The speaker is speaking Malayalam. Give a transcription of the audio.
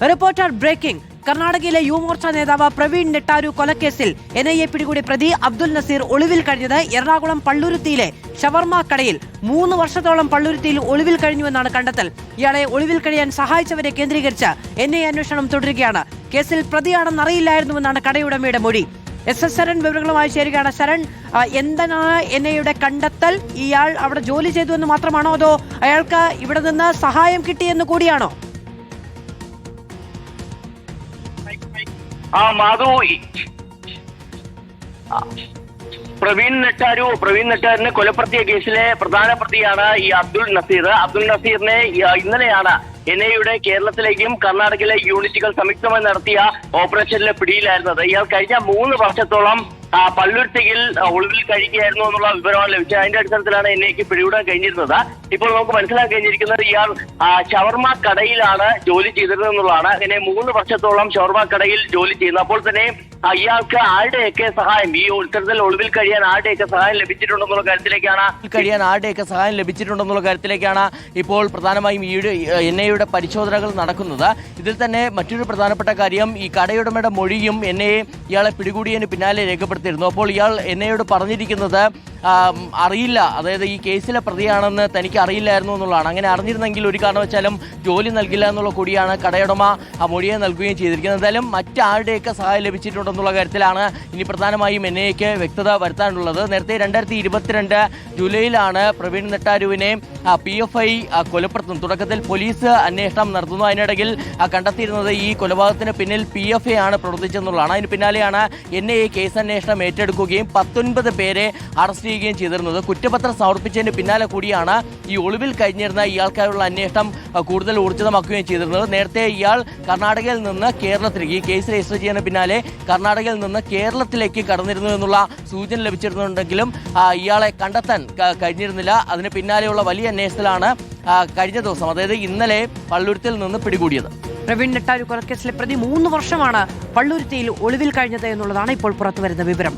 Reporter breaking. കർണാടകയിലെ യുവമോർച്ച നേതാവ് പ്രവീൺ നെട്ടാരു കൊലക്കേസിൽ NIA പിടികൂടിയ പ്രതി അബ്ദുൽ നസീർ ഒളിവിൽ കഴിഞ്ഞത് എറണാകുളം പള്ളുരുത്തിയിലെ ഷവർമ കടയിൽ 3 വർഷത്തോളം പള്ളുരുത്തിയിൽ ഒളിവിൽ കഴിഞ്ഞുവെന്നാണ് കണ്ടെത്തൽ. ഇയാളെ ഒളിവിൽ കഴിയാൻ സഹായിച്ചവരെ കേന്ദ്രീകരിച്ച് NIA അന്വേഷണം തുടരുകയാണ്. കേസിൽ പ്രതിയാണെന്നറിയില്ലായിരുന്നുവെന്നാണ് കടയുടമയുടെ മൊഴി. SS ശരൺ വിവരങ്ങളുമായി ചേരുകയാണ്. ശരൺ, എന്താണ് NIAയുടെ കണ്ടെത്തൽ? ഇയാൾ അവിടെ ജോലി ചെയ്തു എന്ന് മാത്രമാണോ, അതോ അയാൾക്ക് ഇവിടെ നിന്ന് സഹായം കിട്ടിയെന്ന് കൂടിയാണോ? മാധു, പ്രവീൺ നെട്ടാരിനെ കൊലപ്പെടുത്തിയ കേസിലെ പ്രധാന പ്രതിയാണ് ഈ അബ്ദുൽ നസീർ. അബ്ദുൽ നസീറിനെ ഇന്നലെയാണ് NIAയുടെ കേരളത്തിലേക്കും കർണാടകയിലെ യൂണിറ്റുകൾ സംയുക്തമായി നടത്തിയ ഓപ്പറേഷനിലെ പിടിയിലായിരുന്നത്. ഇയാൾ കഴിഞ്ഞ 3 വർഷത്തോളം പള്ളുരുത്തിയിൽ ഒളിവിൽ കഴിക്കുകയായിരുന്നു എന്നുള്ള വിവരമാണ് ലഭിച്ചത്. അതിന്റെ അടിസ്ഥാനത്തിലാണ് NIAക്ക് പിടികൂടാൻ കഴിഞ്ഞിരുന്നത്. ഇപ്പോൾ നമുക്ക് മനസ്സിലാക്കാൻ കഴിഞ്ഞിരിക്കുന്നത് ഇയാൾ ഷവർമ കടയിലാണ് ജോലി ചെയ്തിരുന്നത് എന്നുള്ളതാണ്. അങ്ങനെ 3 വർഷത്തോളം ഷവർമ കടയിൽ ജോലി ചെയ്യുന്നു. അപ്പോൾ തന്നെ ഇയാൾക്ക് ആരുടെയൊക്കെ സഹായം, ഈ ഇത്തരത്തിൽ ഒളിവിൽ കഴിയാൻ ആരുടെയൊക്കെ സഹായം ലഭിച്ചിട്ടുണ്ടെന്നുള്ള കാര്യത്തിലേക്കാണ് ഇപ്പോൾ പ്രധാനമായും NIAയുടെ പരിശോധനകൾ നടക്കുന്നത്. ഇതിൽ തന്നെ മറ്റൊരു പ്രധാനപ്പെട്ട കാര്യം, ഈ കടയുടമയുടെ മൊഴിയും NIA ഇയാളെ പിടികൂടിയതിന് പിന്നാലെ രേഖപ്പെടുത്തിയിരുന്നു. അപ്പോൾ ഇയാൾ NIAയോട് പറഞ്ഞിരിക്കുന്നത് അറിയില്ല, അതായത് ഈ കേസിലെ പ്രതിയാണെന്ന് തനിക്ക് അറിയില്ലായിരുന്നു എന്നുള്ളതാണ്. അങ്ങനെ അറിഞ്ഞിരുന്നെങ്കിൽ ഒരു കാരണവശാലും ജോലി നൽകില്ല എന്നുള്ള കൂടിയാണ് കടയുടമ ആ മൊഴിയെ നൽകുകയും ചെയ്തിരിക്കുന്നത്. എന്തായാലും മറ്റാരുടെയൊക്കെ സഹായം ലഭിച്ചിട്ടുണ്ടെന്നുള്ള കാര്യത്തിലാണ് ഇനി പ്രധാനമായും NIAക്ക് വ്യക്തത വരുത്താനുള്ളത്. നേരത്തെ 2022 ജൂലൈയിലാണ് പ്രവീൺ നെട്ടാരുവിനെ PFI കൊലപ്പെടുത്തുന്നത്. തുടക്കത്തിൽ പോലീസ് അന്വേഷണം നടത്തുന്നു. അതിനിടയിൽ കണ്ടെത്തിയിരുന്നത് ഈ കൊലപാതകത്തിന് പിന്നിൽ PFI ആണ് പ്രവർത്തിച്ചെന്നുള്ളതാണ്. അതിന് പിന്നാലെയാണ് NIA കേസ് അന്വേഷണം ഏറ്റെടുക്കുകയും 19 പേരെ അറസ്റ്റ് ചെയ്യുകയും ചെയ്തിരുന്നത്. കുറ്റപത്രം സമർപ്പിച്ചതിന് പിന്നാലെ കൂടിയാണ് ഈ ഒളിവിൽ കഴിഞ്ഞിരുന്ന ഇയാൾക്കായുള്ള അന്വേഷണം കൂടുതൽ ഊർജിതമാക്കുകയും ചെയ്തിരുന്നത്. നേരത്തെ ഇയാൾ കർണാടകയിൽ നിന്ന് കേരളത്തിലേക്ക്, ഈ കേസ് രജിസ്റ്റർ ചെയ്യുന്നതിന് പിന്നാലെ കർണാടകയിൽ നിന്ന് കേരളത്തിലേക്ക് കടന്നിരുന്നു എന്നുള്ള സൂചന ലഭിച്ചിരുന്നുണ്ടെങ്കിലും ഇയാളെ കണ്ടെത്താൻ കഴിഞ്ഞിരുന്നില്ല. അതിന് പിന്നാലെയുള്ള വലിയ അന്വേഷണത്തിലാണ് കഴിഞ്ഞ ദിവസം, അതായത് ഇന്നലെ പള്ളുരുത്തിയിൽ നിന്ന് പിടികൂടിയത്. പ്രവീൺ നെട്ടാരു കൊലക്കേസിലെ പ്രതി 3 വർഷമാണ് പള്ളുരുത്തിയിൽ ഒളിവിൽ കഴിഞ്ഞത് എന്നുള്ളതാണ് ഇപ്പോൾ പുറത്തുവരുന്ന വിവരം.